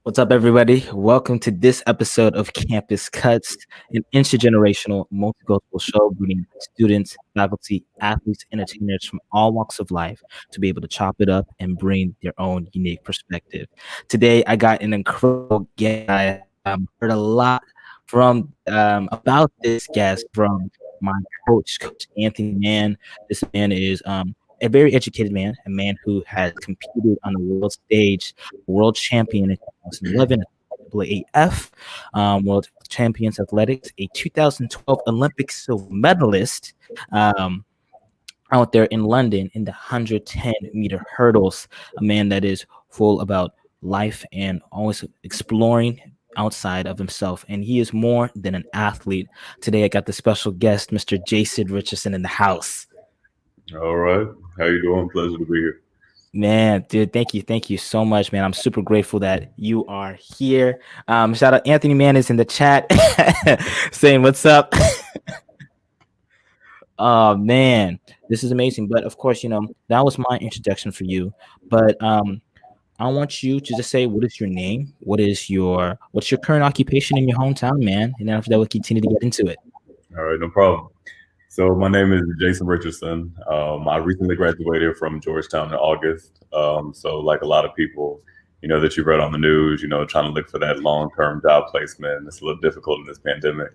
What's up, everybody? Welcome to this episode of Campus Cuts, an intergenerational, multicultural show bringing students, faculty, athletes, entertainers from all walks of life to be able to chop it up and bring their own unique perspective. Today, I got an incredible guest. I heard a lot from about this guest from my Coach Anthony Mann. This man is a very educated man, a man who has competed on the world stage, world champion in 2011 AAF, World Champions Athletics, a 2012 Olympic silver medalist out there in London in the 110-meter hurdles, a man that is full about life and always exploring outside of himself. And he is more than an athlete. Today, I got the special guest, Mr. Jason Richardson, in the house. All right. How you doing? Pleasure to be here. Man, dude, thank you so much, man. I'm super grateful that you are here. Shout out Anthony Mann is in the chat saying what's up. Oh man, this is amazing. But of course, that was my introduction for you. But I want you to just say what is your name, what's your current occupation in your hometown, man, and then after that we'll continue to get into it. All right, no problem. So my name is Jason Richardson. I recently graduated from Georgetown in August. So like a lot of people, that you read on the news, trying to look for that long-term job placement. It's a little difficult in this pandemic.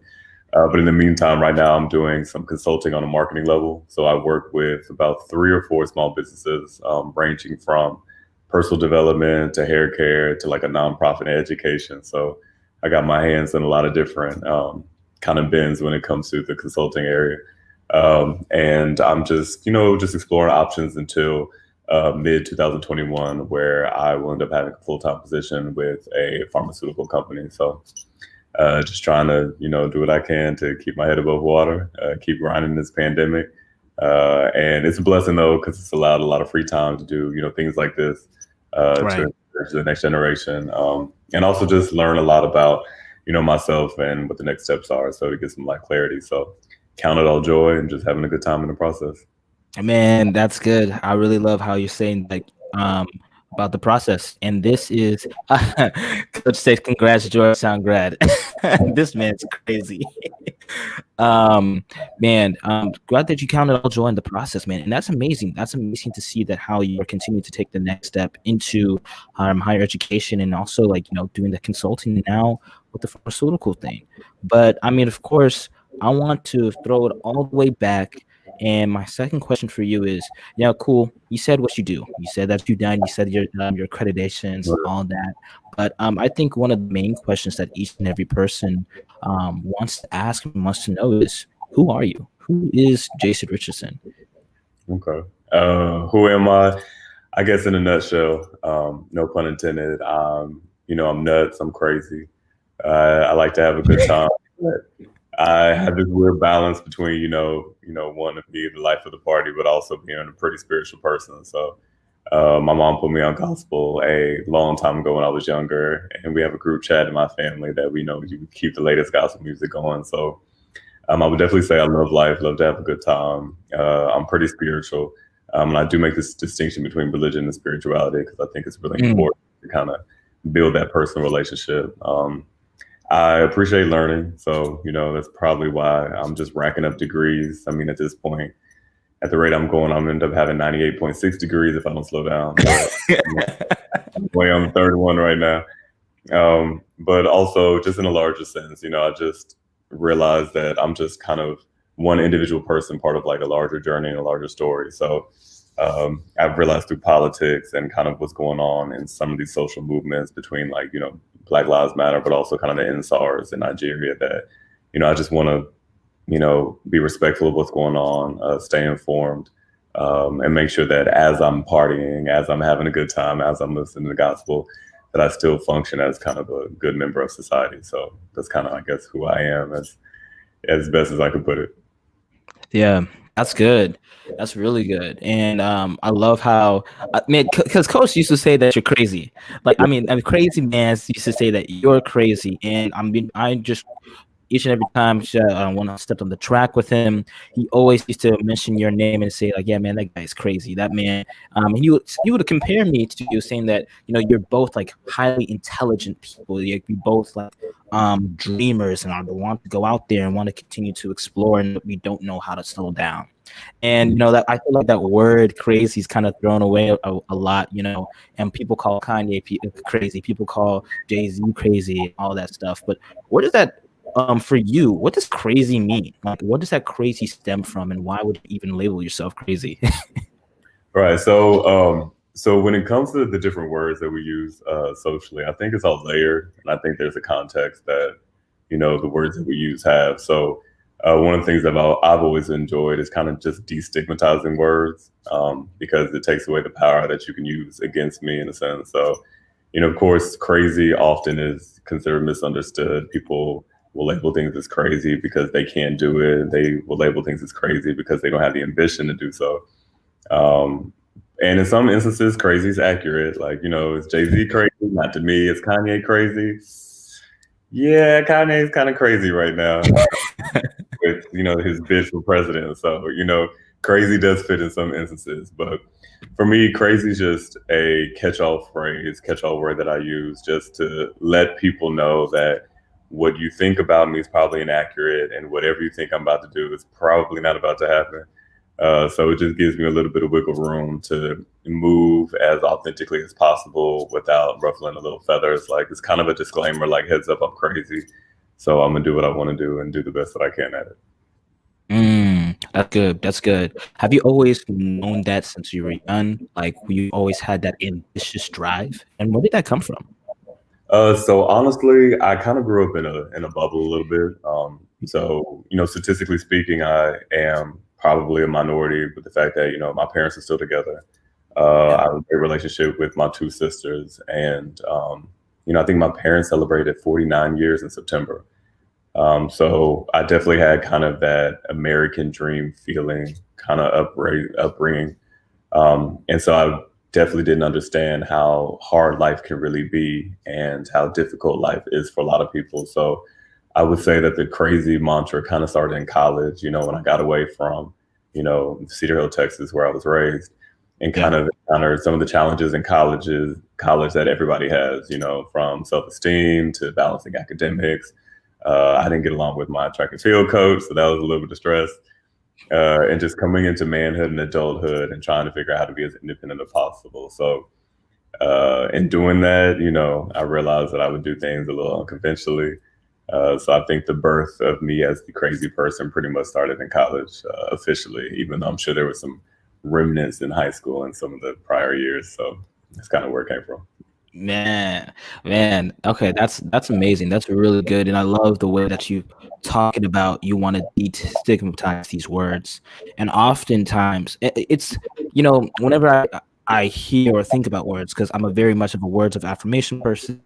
But in the meantime, right now I'm doing some consulting on a marketing level. So I work with about 3 or 4 small businesses, ranging from personal development to hair care to like a nonprofit and education. So I got my hands in a lot of different kind of bins when it comes to the consulting area. And I'm just exploring options until mid 2021, where I will end up having a full-time position with a pharmaceutical company. So just trying to, do what I can to keep my head above water, keep grinding this pandemic. And it's a blessing, though, because it's allowed a lot of free time to do, things like this Right. to encourage the next generation. And also just learn a lot about, myself and what the next steps are. So to get some like clarity. So count it all joy and just having a good time in the process. Man, that's good. I really love how you're saying like about the process. And this is Coach says, "Congrats, Georgetown grad." This man's crazy. Man, glad that you counted all joy in the process, man. And that's amazing. That's amazing to see that how you're continuing to take the next step into higher education and also like doing the consulting now with the pharmaceutical thing. But I mean, of course, I want to throw it all the way back. And my second question for you is, cool. You said what you do. You said that you've done. You said your accreditations, all that. But I think one of the main questions that each and every person wants to ask and wants to know is, who are you? Who is Jason Richardson? Okay. Who am I? I guess in a nutshell, no pun intended. I'm nuts. I'm crazy. I like to have a good time. I have this weird balance between, wanting to be the life of the party, but also being a pretty spiritual person. So my mom put me on gospel a long time ago when I was younger, and we have a group chat in my family that we know you keep the latest gospel music going. So I would definitely say I love life, love to have a good time. I'm pretty spiritual, and I do make this distinction between religion and spirituality because I think it's really important to kind of build that personal relationship. I appreciate learning. So, that's probably why I'm just racking up degrees. I mean, at this point, at the rate I'm going, I'm going to end up having 98.6 degrees if I don't slow down. Way on 31 right now. But also just in a larger sense, I just realized that I'm just kind of one individual person, part of like a larger journey and a larger story. So I've realized through politics and kind of what's going on in some of these social movements between like, Black Lives Matter, but also kind of the NSARS in Nigeria that, I just want to, be respectful of what's going on, stay informed, and make sure that as I'm partying, as I'm having a good time, as I'm listening to the gospel, that I still function as kind of a good member of society. So that's kind of, I guess, who I am as best as I can put it. Yeah, that's good. That's really good. And I love how, man, because Coach used to say that you're crazy. Like, I mean, crazy man used to say that you're crazy. And I mean, I just each and every time when I stepped on the track with him, he always used to mention your name and say like, "Yeah, man, that guy's crazy. That man." And you would compare me to you, saying that you're both like highly intelligent people. You both like dreamers and want to go out there and want to continue to explore, and we don't know how to slow down. And that I feel like that word crazy is kind of thrown away a lot, and people call Kanye crazy, people call Jay-Z crazy, all that stuff. But what does that for you, what does crazy mean? Like, what does that crazy stem from, and why would you even label yourself crazy? Right. So when it comes to the different words that we use socially, I think it's all layered, and I think there's a context that the words that we use have. So one of the things that I've always enjoyed is kind of just destigmatizing words, because it takes away the power that you can use against me in a sense. So of course, crazy often is considered misunderstood. People will label things as crazy because they can't do it. They will label things as crazy because they don't have the ambition to do so. Um, and in some instances, crazy is accurate. Like, is Jay-Z crazy? Not to me. Is Kanye crazy? Yeah, Kanye's kind of crazy right now with, his bid for president. So, crazy does fit in some instances. But for me, crazy is just a catch-all phrase, catch-all word that I use just to let people know that what you think about me is probably inaccurate, and whatever you think I'm about to do is probably not about to happen. So it just gives me a little bit of wiggle room to move as authentically as possible without ruffling a little feathers. Like, it's kind of a disclaimer, like, heads up, I'm crazy. So I'm gonna do what I want to do and do the best that I can at it. That's good. That's good. Have you always known that since you were young? Like, you always had that ambitious drive, and where did that come from? So honestly, I kind of grew up in a bubble a little bit. So statistically speaking, I am probably a minority, but the fact that my parents are still together. Yeah. I have a great relationship with my two sisters, and I think my parents celebrated 49 years in September. So I definitely had kind of that American dream feeling, kind of upbringing. And so I definitely didn't understand how hard life can really be and how difficult life is for a lot of people. So I would say that the crazy mantra kind of started in college, when I got away from, Cedar Hill, Texas, where I was raised, and Yeah. kind of encountered some of the challenges in college that everybody has, from self-esteem to balancing academics. I didn't get along with my track and field coach, so that was a little bit of stress. And just coming into manhood and adulthood and trying to figure out how to be as independent as possible. So in doing that, I realized that I would do things a little unconventionally. So I think the birth of me as the crazy person pretty much started in college officially, even though I'm sure there were some remnants in high school and some of the prior years. So that's kind of where it came from. Man, man. Okay, that's amazing. That's really good, and I love the way that you talking about you want to destigmatize these words. And oftentimes, it's whenever I hear or think about words, because I'm a very much of a words of affirmation person.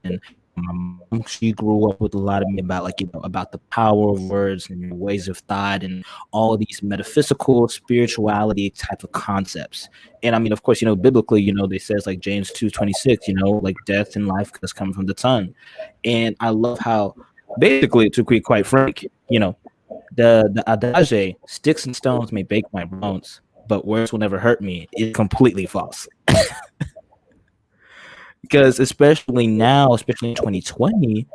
My mom, she grew up with a lot of me about like about the power of words and your ways of thought and all these metaphysical spirituality type of concepts. And I mean, of course, biblically, they says like James 2:26, like death and life does come from the tongue. And I love how basically, to be quite frank, the adage, sticks and stones may break my bones, but words will never hurt me, is completely false. Because especially now, especially in 2020,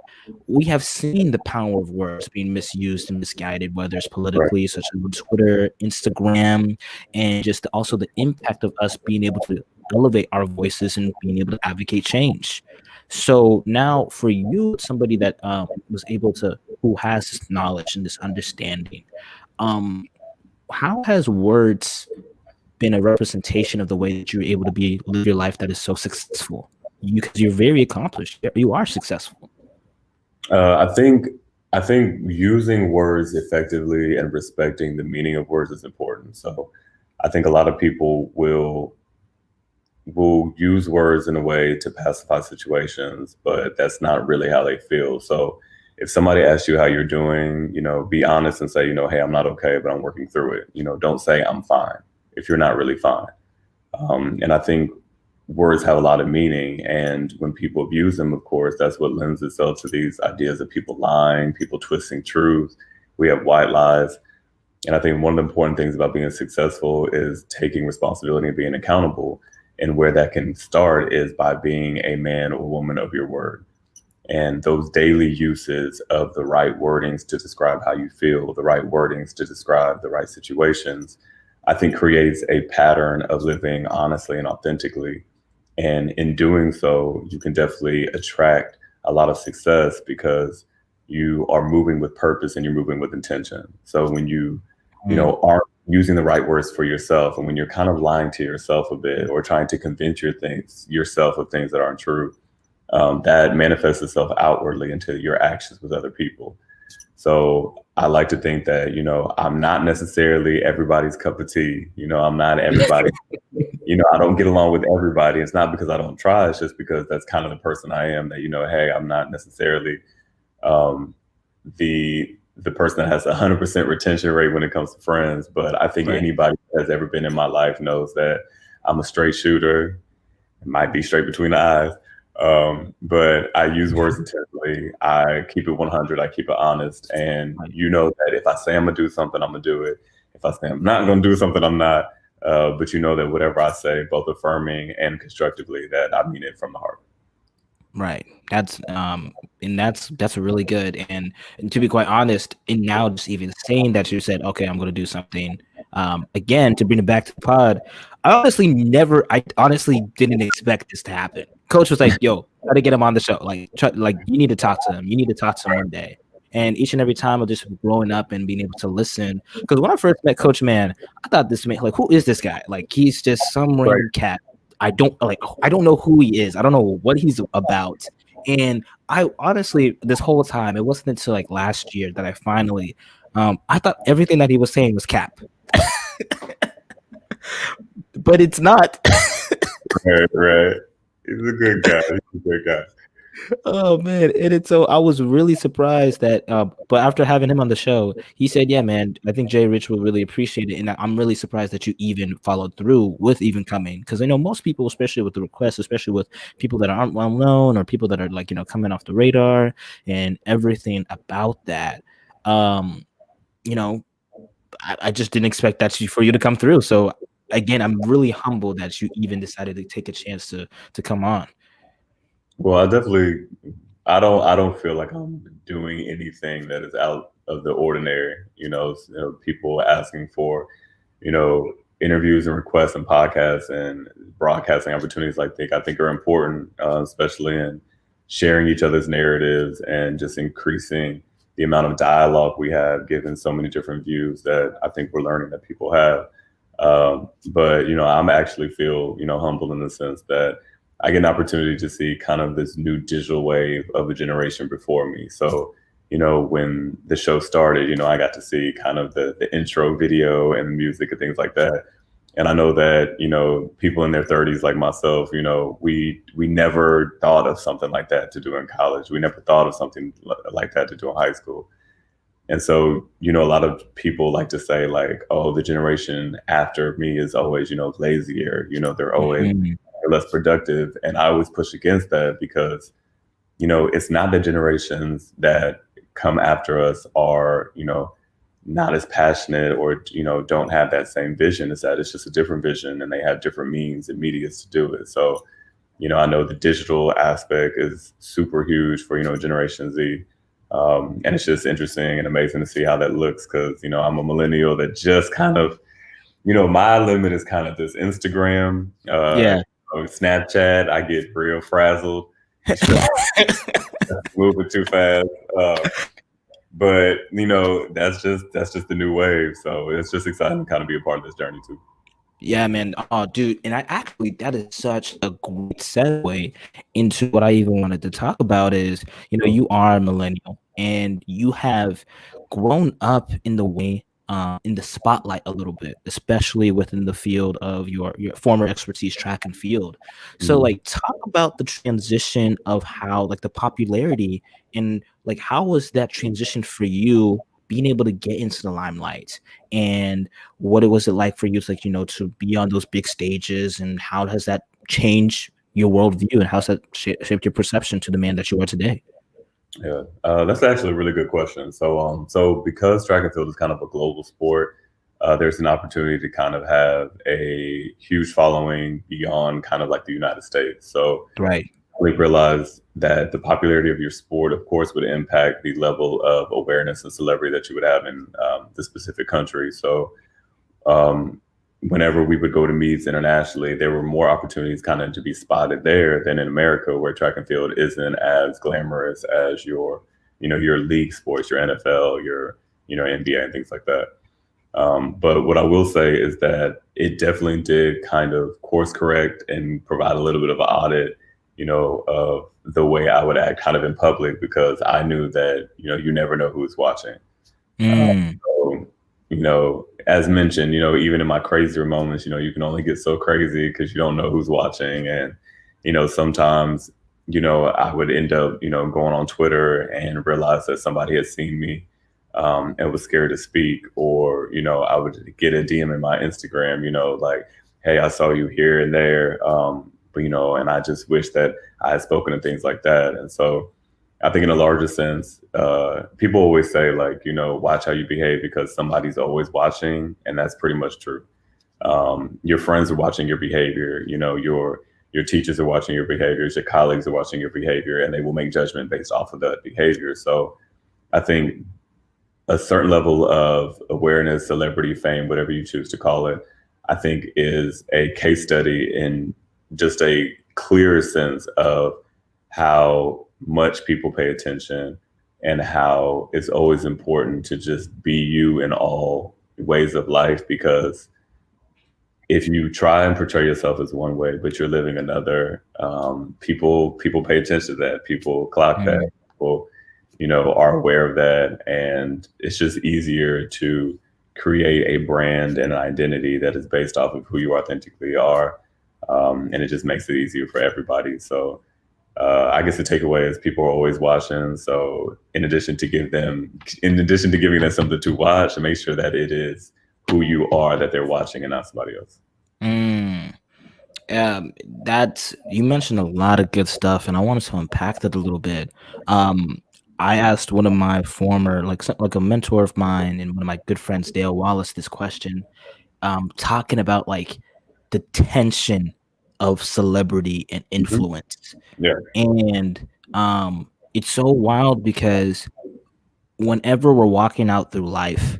we have seen the power of words being misused and misguided, whether it's Right. politically, such as on Twitter, Instagram, and just also the impact of us being able to elevate our voices and being able to advocate change. So now, for you, somebody that was able to, who has this knowledge and this understanding, um, how has words been a representation of the way that you're able to live your life that is so successful? Because you're very accomplished, you are successful. Uh, I think I think using words effectively and respecting the meaning of words is important. So I think a lot of people will use words in a way to pacify situations, but that's not really how they feel. So if somebody asks you how you're doing, be honest and say, hey, I'm not okay, but I'm working through it. Don't say I'm fine if you're not really fine. And I think words have a lot of meaning, and when people abuse them, of course, that's what lends itself to these ideas of people lying, people twisting truth. We have white lies. And I think one of the important things about being successful is taking responsibility and being accountable. And where that can start is by being a man or woman of your word. And those daily uses of the right wordings to describe how you feel, the right wordings to describe the right situations, I think creates a pattern of living honestly and authentically. And in doing so, you can definitely attract a lot of success because you are moving with purpose and you're moving with intention. So when Mm, aren't using the right words for yourself, and when you're kind of lying to yourself a bit or trying to convince yourself of things that aren't true, that manifests itself outwardly into your actions with other people. So I like to think that, I'm not necessarily everybody's cup of tea. I'm not everybody. I don't get along with everybody. It's not because I don't try. It's just because that's kind of the person I am. That, hey, I'm not necessarily um, the person that has 100% retention rate when it comes to friends. But I think right. anybody that has ever been in my life knows that I'm a straight shooter. It might be straight between the eyes. But I use words intentionally. I keep it 100. I keep it honest. And Right. you know that if I say I'm going to do something, I'm going to do it. If I say I'm not going to do something, I'm not. But you know that whatever I say, both affirming and constructively, that I mean it from the heart. Right. That's really good. And to be quite honest, and now just even saying that you said, okay, I'm gonna do something again to bring it back to the pod. I honestly didn't expect this to happen. Coach was like, yo, try to get him on the show. Like you need to talk to him. You need to talk to him one day. And each and every time of just growing up and being able to listen. Because when I first met Coach Man, I thought this man, like, who is this guy? Like he's just some Right. random cat. I don't know who he is. I don't know what he's about. And I honestly, this whole time, it wasn't until like last year that I finally, I thought everything that he was saying was cap, but it's not. Right, right. He's a good guy. He's a good guy. Oh man, and it's so I was really surprised that. But after having him on the show, he said, "Yeah, man, I think Jay Rich will really appreciate it." And I'm really surprised that you even followed through with even coming, because I know most people, especially with the requests, especially with people that aren't well known or people that are like coming off the radar and everything about that. Um, you know, I just didn't expect for you to come through. So again, I'm really humbled that you even decided to take a chance to come on. Well, I don't feel like I'm doing anything that is out of the ordinary. People asking for, you know, interviews and requests and podcasts and broadcasting opportunities I think are important, especially in sharing each other's narratives and just increasing the amount of dialogue we have, given so many different views that I think we're learning that people have. But I'm actually feel humbled in the sense that I get an opportunity to see kind of this new digital wave of a generation before me. So, when the show started, I got to see kind of the intro video and music and things like that. And I know that, people in their 30s like myself, we never thought of something like that to do in college. We never thought of something like that to do in high school. And so, a lot of people like to say like, oh, the generation after me is always, lazier, they're always Mhm. less productive. And I always push against that because, it's not the generations that come after us are, not as passionate or, don't have that same vision. It's that it's just a different vision and they have different means and medias to do it. So, I know the digital aspect is super huge for, Generation Z. And it's just interesting and amazing to see how that looks because, I'm a millennial that just kind of, my limit is kind of this Instagram, Yeah. Snapchat. I get real frazzled. These short moving too fast. But that's just the new wave. So it's just exciting to kind of be a part of this journey too. Yeah, man. Oh, dude. And that is such a great segue into what I even wanted to talk about is, you are a millennial and you have grown up in the way, in the spotlight a little bit, especially within the field of your former expertise, track and field. So, Mhm. like, talk about the transition of how, like, the popularity and, like, how was that transition for you being able to get into the limelight? And what it was it like for you to, like, to be on those big stages, and how has that change your worldview, and how's that shaped your perception to the man that you are today? Yeah, that's actually a really good question. So because track and field is kind of a global sport, there's an opportunity to kind of have a huge following beyond kind of like the United States. So Right. we realized that the popularity of your sport, of course, would impact the level of awareness and celebrity that you would have in the specific country. So um, whenever we would go to meets internationally, there were more opportunities kind of to be spotted there than in America, where track and field isn't as glamorous as your league sports, your NFL, your NBA and things like that. But what I will say is that it definitely did kind of course correct and provide a little bit of an audit, of the way I would act kind of in public, because I knew that, you never know who's watching. Mm. So, as mentioned, even in my crazier moments, you can only get so crazy because you don't know who's watching. And, sometimes, I would end up, going on Twitter and realize that somebody had seen me and was scared to speak. Or, I would get a DM in my Instagram, like, hey, I saw you here and there. But, and I just wish that I had spoken and things like that. And so, I think in a larger sense, people always say like, watch how you behave because somebody's always watching, and that's pretty much true. Your friends are watching your behavior. Your teachers are watching your behaviors. Your colleagues are watching your behavior, and they will make judgment based off of that behavior. So, I think a certain level of awareness, celebrity, fame, whatever you choose to call it, I think is a case study in just a clear sense of how much people pay attention and how it's always important to just be you in all ways of life. Because if you try and portray yourself as one way but you're living another, people pay attention to that, people clock that, Mm. people are aware of that, and it's just easier to create a brand and an identity that is based off of who you authentically are, and it just makes it easier for everybody. So I guess the takeaway is people are always watching. So in addition to giving them something to watch, make sure that it is who you are that they're watching and not somebody else. Mm. That's you mentioned a lot of good stuff, and I wanted to unpack that a little bit. Um, I asked one of my former, like a mentor of mine and one of my good friends, Dale Wallace, this question, talking about like the tension of celebrity and Mhm. influence. Yeah. And it's so wild because whenever we're walking out through life,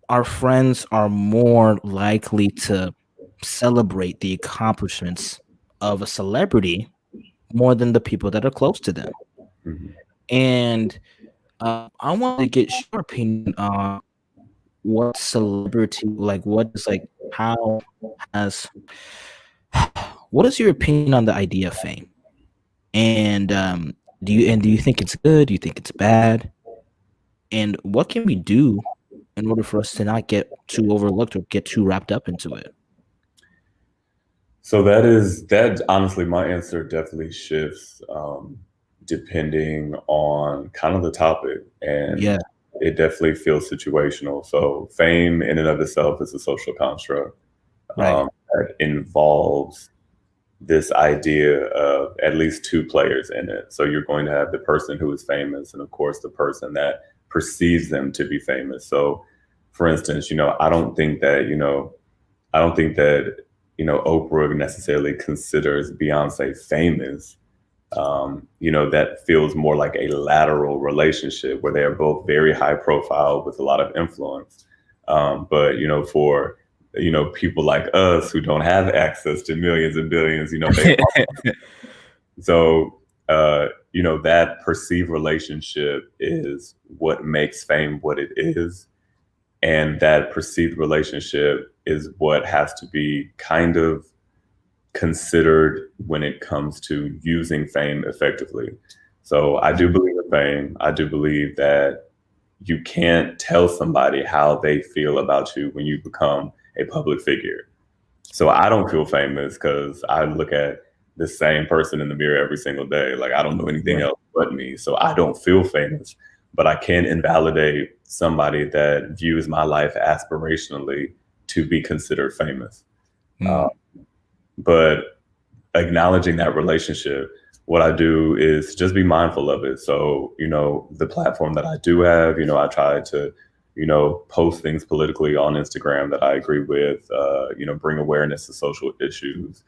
our friends are more likely to celebrate the accomplishments of a celebrity more than the people that are close to them. Mhm. And I want to get your opinion on what celebrity, like, what is like, how has, what is your opinion on the idea of fame? And do you think it's good? Do you think it's bad? And what can we do in order for us to not get too overlooked or get too wrapped up into it? So that honestly, my answer definitely shifts depending on kind of the topic, and Yeah, it definitely feels situational. So fame in and of itself is a social construct right. that involves this idea of at least two players in it. So you're going to have the person who is famous, and of course, the person that perceives them to be famous. So, for instance, I don't think that Oprah necessarily considers Beyonce famous. That feels more like a lateral relationship where they are both very high profile with a lot of influence. But for people like us who don't have access to millions and billions, they so that perceived relationship is what makes fame what it is, and that perceived relationship is what has to be kind of considered when it comes to using fame effectively. So I do believe in fame. I do believe that you can't tell somebody how they feel about you when you become a public figure. So I don't feel famous because I look at the same person in the mirror every single day. Like I don't know anything Right. else but me. So I don't feel famous, but I can invalidate somebody that views my life aspirationally to be considered famous. Uh, Mm. but acknowledging that relationship, what I do is just be mindful of it. So, the platform that I do have, I try to, post things politically on Instagram that I agree with, bring awareness to social issues,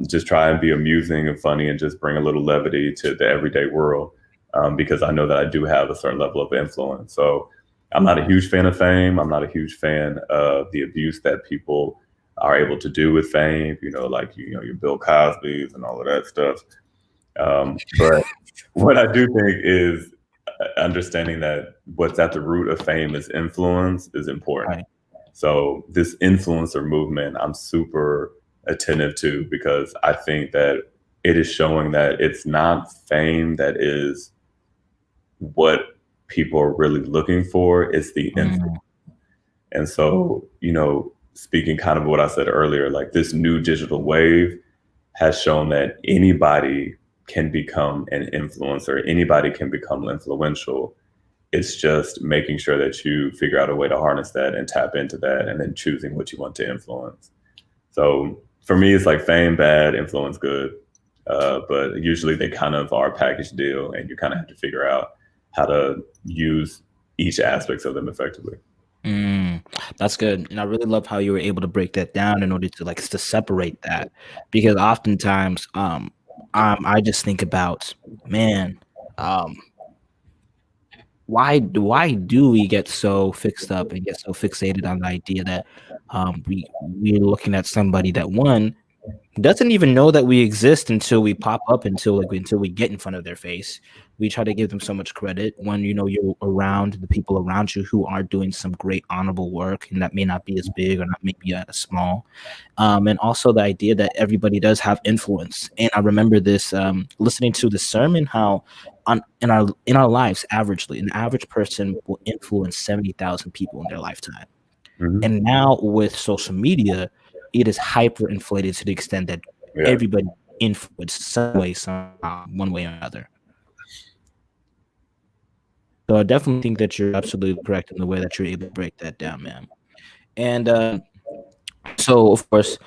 just try and be amusing and funny and just bring a little levity to the everyday world, because I know that I do have a certain level of influence. So I'm not a huge fan of fame. I'm not a huge fan of the abuse that people are able to do with fame, like, your Bill Cosby's and all of that stuff. But what I do think is understanding that what's at the root of fame is influence is important. Right. So this influencer movement, I'm super attentive to, because I think that it is showing that it's not fame that is what people are really looking for. It's the influence. Mm, And so, speaking kind of what I said earlier, like this new digital wave has shown that anybody can become an influencer, anybody can become influential. It's just making sure that you figure out a way to harness that and tap into that, and then choosing what you want to influence. So for me, it's like fame bad, influence good. But usually they kind of are a package deal, and you kind of have to figure out how to use each aspect of them effectively. mm, that's good. And I really love how you were able to break that down in order to like to separate that, because oftentimes I just think about, man, um why do we get so fixed up and get so fixated on the idea that we're looking at somebody that, one, doesn't even know that we exist until we pop up, until we get in front of their face. We try to give them so much credit when you're around the people around you who are doing some great honorable work, and that may not be as big or not maybe as small. And also the idea that everybody does have influence. And I remember this, listening to the sermon, how in our lives, averagely, an average person will influence 70,000 people in their lifetime. Hmm. And now with social media, it is hyper inflated to the extent that Yeah. everybody influenced some way, somehow, one way or another. So I definitely think that you're absolutely correct in the way that you're able to break that down, man. And so, of course,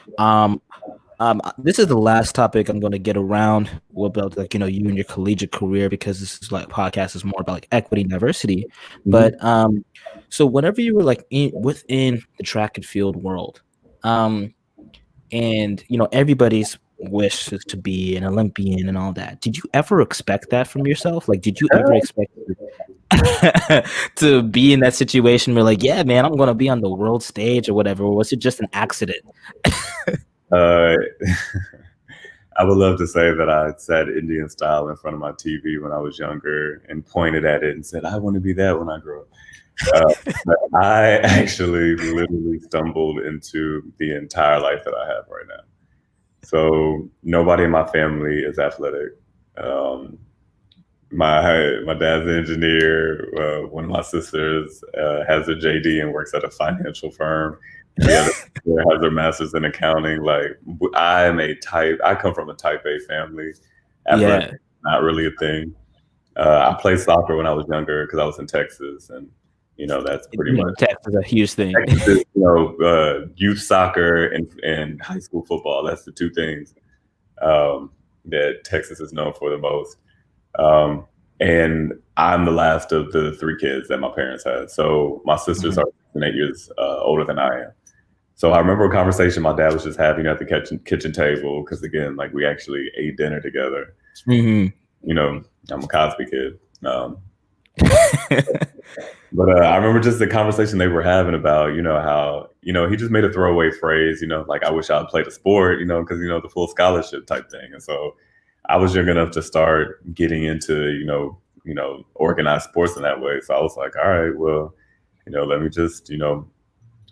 this is the last topic I'm going to get around about, like, you and your collegiate career, because this is like podcast is more about like equity and diversity. Hmm. But so whenever you were like within the track and field world, um, and everybody's wish is to be an Olympian and all that. Did you ever expect that from yourself? Like, did you ever expect to be in that situation where, like, yeah, man, I'm gonna be on the world stage or whatever? Or was it just an accident? Uh, I would love to say that I sat Indian style in front of my TV when I was younger and pointed at it and said, "I want to be that when I grow up." But I actually literally stumbled into the entire life that I have right now. So nobody in my family is athletic. Um, my dad's an engineer. One of my sisters has a JD and works at a financial firm. The other sister has her master's in accounting. Like, I come from a type A family. Athletic, Yeah, not really a thing. I played soccer when I was younger because I was in Texas, and that's pretty much tech is a huge thing. Texas. Youth soccer and high school football. That's the two things that Texas is known for the most. Um, and I'm the last of the three kids that my parents had. So my sisters Mhm. are 8 years older than I am. So I remember a conversation my dad was just having at the kitchen table, because again, like, we actually ate dinner together. Mhm. I'm a Cosby kid. But I remember just the conversation they were having about, how, he just made a throwaway phrase, like, "I wish I'd played a sport," because, the full scholarship type thing. And so I was young enough to start getting into, organized sports in that way. So I was like, all right, well, let me just,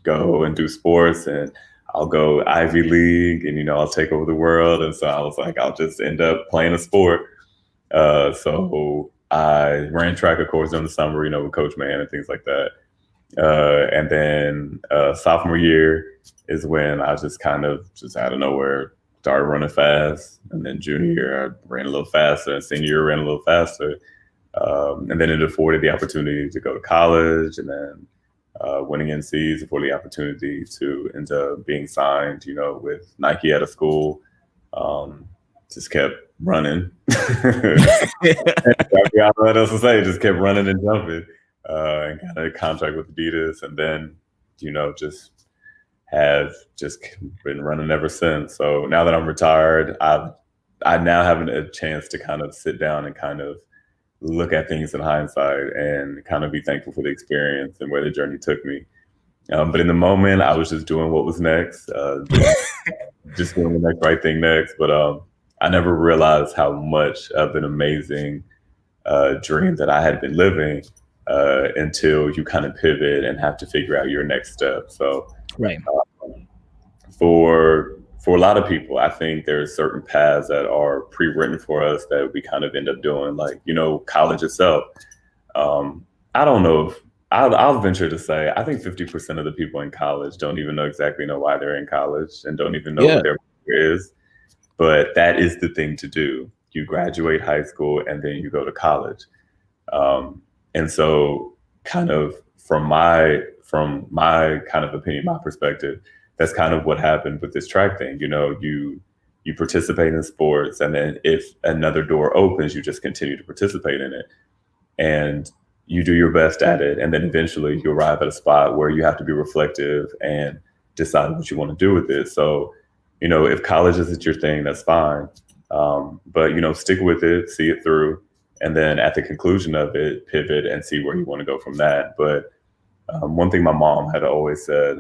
go and do sports, and I'll go Ivy League, and, I'll take over the world. And so I was like, I'll just end up playing a sport. So I ran track, of course, during the summer, with Coach Mann and things like that. And then sophomore year is when I just kind of just out of nowhere started running fast. And then junior year, I ran a little faster, and senior year ran a little faster. And then it afforded the opportunity to go to college, and then winning NCs afforded the opportunity to end up being signed, with Nike out of school. Um, just kept running. I forgot what else to say. Just kept running and jumping, and got a contract with Adidas, and then just have just been running ever since. So now that I'm retired, I now have a chance to kind of sit down and kind of look at things in hindsight and kind of be thankful for the experience and where the journey took me. But in the moment, I was just doing what was next, just doing the next right thing next. But I never realized how much of an amazing dream that I had been living until you kind of pivot and have to figure out your next step. So Right. for a lot of people, I think there's certain paths that are pre-written for us that we kind of end up doing, like college itself. I don't know if I'll venture to say I think 50% of the people in college don't even exactly know why they're in college and don't even know Yeah. what their career is. But that is the thing to do. You graduate high school and then you go to college. And so, kind of from my kind of opinion, my perspective, that's kind of what happened with this track thing. You participate in sports, and then if another door opens, you just continue to participate in it, and you do your best at it, and then eventually you arrive at a spot where you have to be reflective and decide what you want to do with it. So, if college isn't your thing, that's fine. But stick with it, see it through, and then at the conclusion of it, pivot and see where you want to go from that. But one thing my mom had always said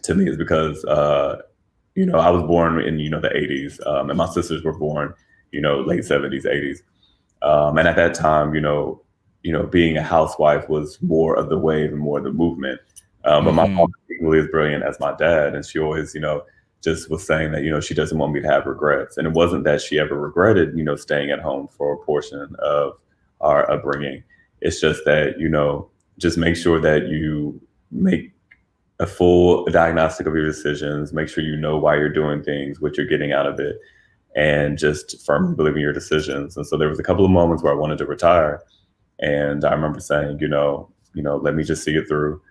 to me is because I was born in the 80s, and my sisters were born late 70s, 80s, and at that time, being a housewife was more of the wave and more of the movement. But my mom Mhm. is equally as brilliant as my dad, and she always just was saying that she doesn't want me to have regrets, and it wasn't that she ever regretted staying at home for a portion of our upbringing. It's just that just make sure that you make a full diagnostic of your decisions, make sure you know why you're doing things, what you're getting out of it, and just firmly believe in your decisions. And so there was a couple of moments where I wanted to retire, and I remember saying, let me just see it through.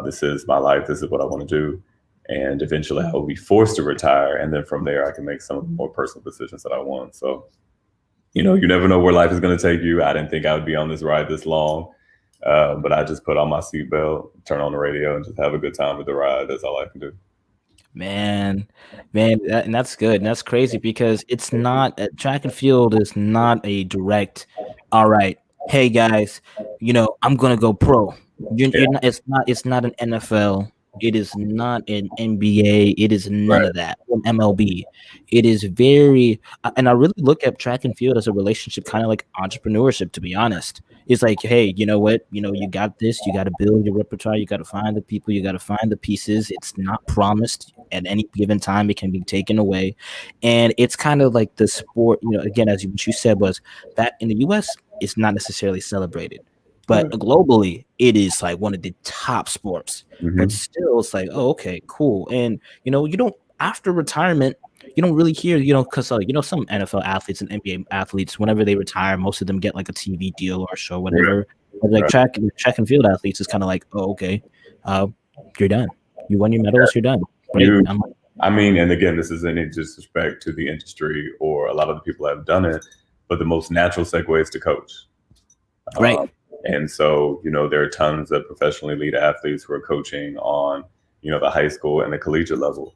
This is my life. This is what I want to do. And eventually I will be forced to retire. And then from there, I can make some of the more personal decisions that I want. So, you never know where life is going to take you. I didn't think I would be on this ride this long. But I just put on my seatbelt, turn on the radio, and just have a good time with the ride. That's all I can do. Man, and that's good. And that's crazy because it's not track and field is not a direct, all right, hey guys, I'm gonna go pro. You're Yeah, not, it's not an NFL. It is not an NBA. It is none right. of that. An MLB. It is and I really look at track and field as a relationship, kind of like entrepreneurship, to be honest. It's like, hey, you know what? You got this. You got to build your repertoire. You got to find the people. You got to find the pieces. It's not promised at any given time. It can be taken away, and it's kind of like the sport. Again, as what you said was that in the U.S. it's not necessarily celebrated, but Right. globally it is like one of the top sports. But Mm-hmm. still, it's like, oh, okay, cool. And you don't after retirement you don't really hear, because some NFL athletes and NBA athletes, whenever they retire, most of them get like a TV deal or a show, Right. whatever. But like Right. track and field athletes is kind of like, oh, okay, uh, you're done. You won your medals, you're done. Great. You, I'm like, I mean, and again, this isn't any disrespect to the industry or a lot of the people that have done it, but the most natural segue is to coach. right. Um, and so, there are tons of professionally elite athletes who are coaching on, the high school and the collegiate level.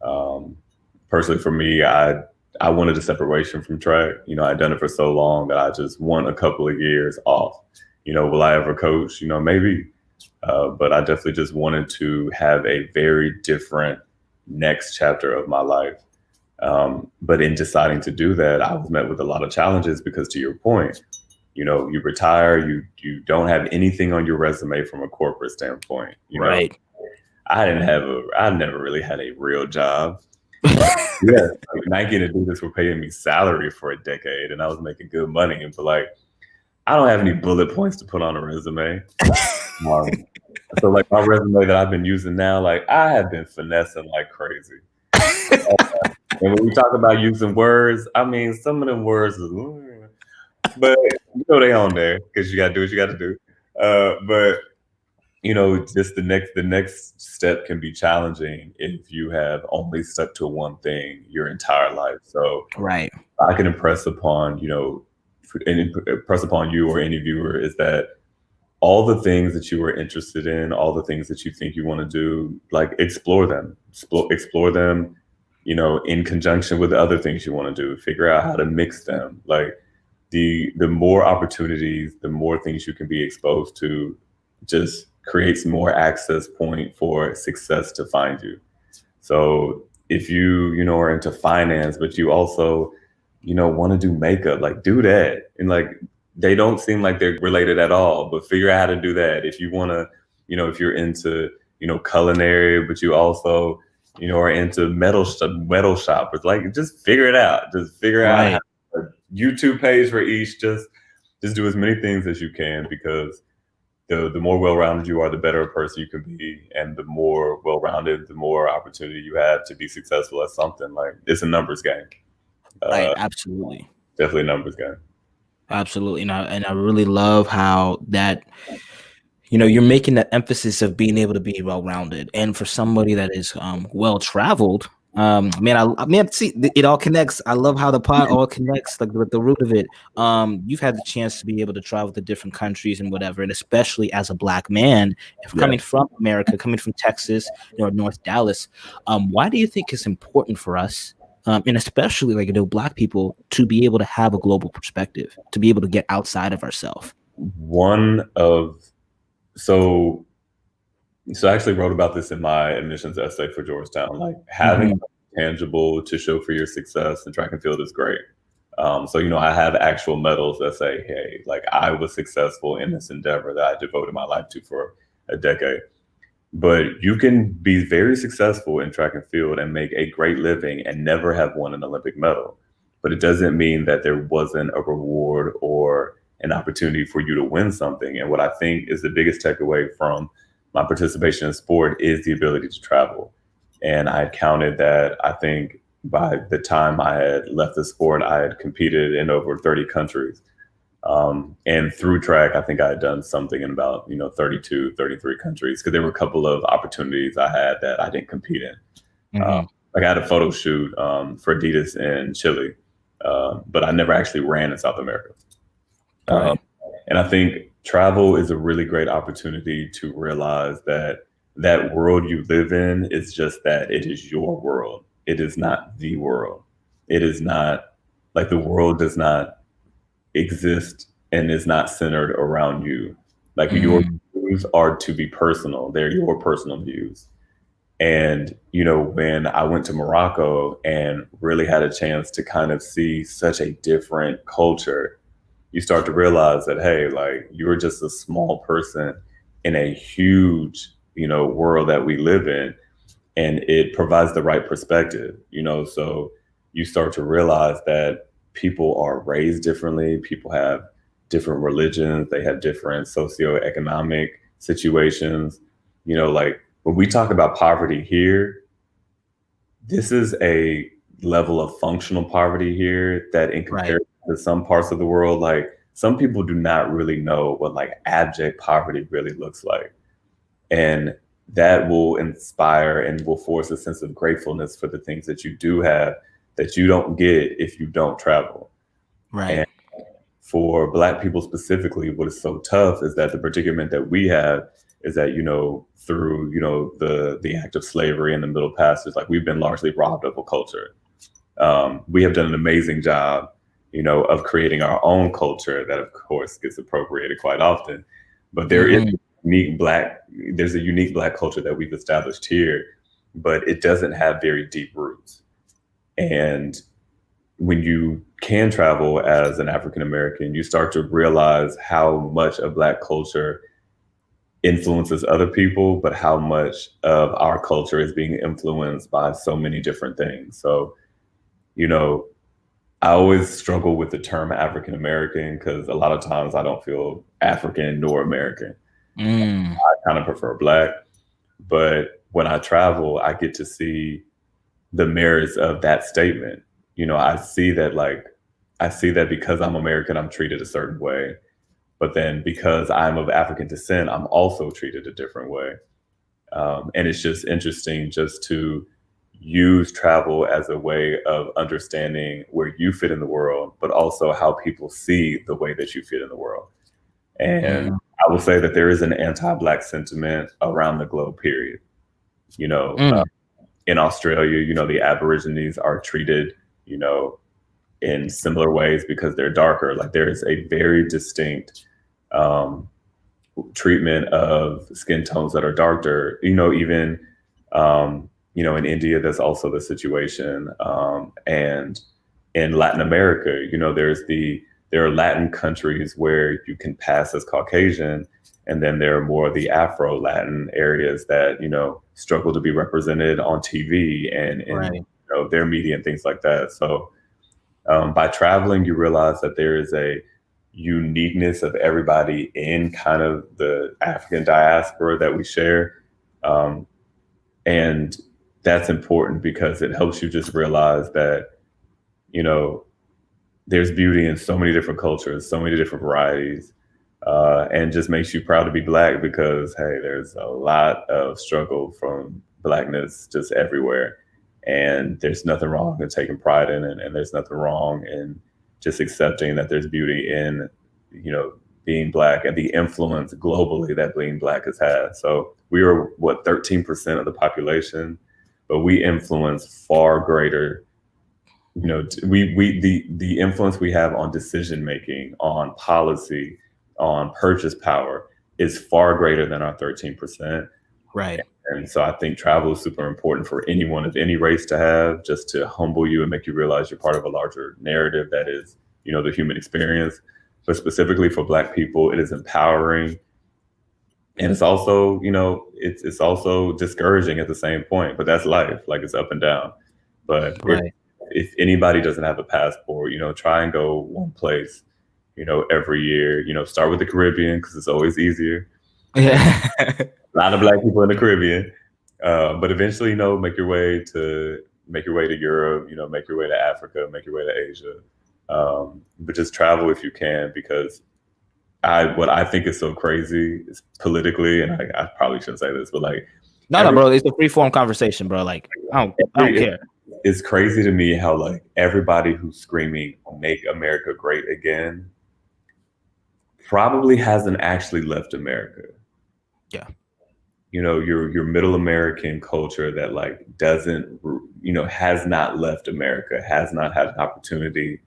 Um, Personally, for me, I wanted a separation from track. I'd done it for so long that I just want a couple of years off. Will I ever coach? Maybe. But I definitely just wanted to have a very different next chapter of my life. But in deciding to do that, I was met with a lot of challenges because, to your point, you retire, you don't have anything on your resume from a corporate standpoint. Right. I never really had a real job. Yeah, like Nike and Adidas were paying me salary for a decade, and I was making good money. But like, I don't have any bullet points to put on a resume. Um, so like my resume that I've been using now, like I have been finessing like crazy. And when we talk about using words, I mean some of them words is, but they on there because you gotta do what you gotta do. But just the next step can be challenging if you have only stuck to one thing your entire life. So Right. I can impress upon you or any viewer is that all the things that you are interested in, all the things that you think you want to do, like explore them, in conjunction with the other things you want to do. Figure out how to mix them. Like the more opportunities, the more things you can be exposed to, just creates more access point for success to find you. So if you are into finance, but you also, want to do makeup, like do that. And like they don't seem like they're related at all, but figure out how to do that. If you want to, if you're into, culinary, but you also, are into metal shoppers, like just figure it out. Just figure out how Right. a YouTube page for each. Just do as many things as you can because the more well-rounded you are, the better a person you can be, and the more well-rounded, the more opportunity you have to be successful at something. Like it's a numbers game. Right. Uh, Absolutely. Definitely a numbers game. Absolutely. And I really love how that, you're making that emphasis of being able to be well-rounded. And for somebody that is well-traveled, man, man, see, it all connects. I love how the pot all connects, like with the root of it. You've had the chance to be able to travel to different countries and whatever, and especially as a black man, if Yeah. coming from America, coming from Texas, North Dallas, why do you think it's important for us, and especially like black people, to be able to have a global perspective, to be able to get outside of ourselves? One of so so I actually wrote about this in my admissions essay for Georgetown. Like having Mm-hmm. tangible to show for your success in track and field is great. So I have actual medals that say, "Hey, like I was successful in this endeavor that I devoted my life to for a decade." But you can be very successful in track and field and make a great living and never have won an Olympic medal. But it doesn't mean that there wasn't a reward or an opportunity for you to win something. And what I think is the biggest takeaway from my participation in sport is the ability to travel. And I had counted that I think by the time I had left the sport, I had competed in over 30 countries. And through track, I think I had done something in about, 32, 33 countries because there were a couple of opportunities I had that I didn't compete in. Uh, Mm-hmm. like I had a photo shoot for Adidas in Chile, but I never actually ran in South America. Um, Right. and I think travel is a really great opportunity to realize that that world you live in is just that it is your world. It is not the world. It is not like the world does not exist and is not centered around you. Like your Mm, views are to be personal. They're your personal views. And, when I went to Morocco and really had a chance to kind of see such a different culture, you start to realize that, hey, like you're just a small person in a huge, world that we live in. And it provides the right perspective, so you start to realize that people are raised differently, people have different religions, they have different socioeconomic situations. Like when we talk about poverty here, this is a level of functional poverty here that in right. comparison to some parts of the world, like some people do not really know what like abject poverty really looks like. And that will inspire and will force a sense of gratefulness for the things that you do have that you don't get if you don't travel. Right. And for Black people specifically, what is so tough is that the predicament that we have is that, through, the act of slavery and the Middle Passage, like we've been largely robbed of a culture. We have done an amazing job, of creating our own culture that, of course, gets appropriated quite often. But Mhm. unique black, there's a unique Black culture that we've established here, but it doesn't have very deep roots. And when you can travel as an African American, you start to realize how much of Black culture influences other people, but how much of our culture is being influenced by so many different things. So, you know, I always struggle with the term African American because a lot of times I don't feel African nor American. Mm. I kind of prefer Black. But when I travel, I get to see the merits of that statement. I see that because I'm American, I'm treated a certain way. But then because I'm of African descent, I'm also treated a different way. And it's just interesting just to use travel as a way of understanding where you fit in the world, but also how people see the way that you fit in the world. And Mm, I will say that there is an anti-Black sentiment around the globe, period. You know, mm, in Australia, the Aborigines are treated, you know, in similar ways because they're darker. Like there is a very distinct um, treatment of skin tones that are darker. Even in India, that's also the situation. And in Latin America, there are Latin countries where you can pass as Caucasian, and then there are more of the Afro Latin areas that struggle to be represented on TV and in right, their media and things like that. So by traveling, you realize that there is a uniqueness of everybody in kind of the African diaspora that we share. Um, and that's important because it helps you just realize that, you know, there's beauty in so many different cultures, so many different varieties, and just makes you proud to be Black because, hey, there's a lot of struggle from Blackness just everywhere. And there's nothing wrong in taking pride in it. And there's nothing wrong in just accepting that there's beauty in, being Black and the influence globally that being Black has had. So we are, what, 13% of the population, but we influence far greater the influence we have on decision making, on policy, on purchase power is far greater than our 13%. right. And so I think travel is super important for anyone of any race to have, just to humble you and make you realize you're part of a larger narrative that is, the human experience. But specifically for Black people, it is empowering. And it's also, it's also discouraging at the same point, but that's life. Like it's up and down. But Right. if anybody doesn't have a passport, try and go one place, every year. Start with the Caribbean because it's always easier. And Yeah. a lot of Black people in the Caribbean, but eventually, make your way to Europe. Make your way to Africa, make your way to Asia. But just travel if you can, because what I think is so crazy is politically, and I probably shouldn't say this, but like No, every bro. It's a free form conversation, bro. Like, I don't every care. it's crazy to me how like everybody who's screaming "Make America Great Again" probably hasn't actually left America. Yeah. Your middle American culture that like doesn't has not left America, has not had an opportunity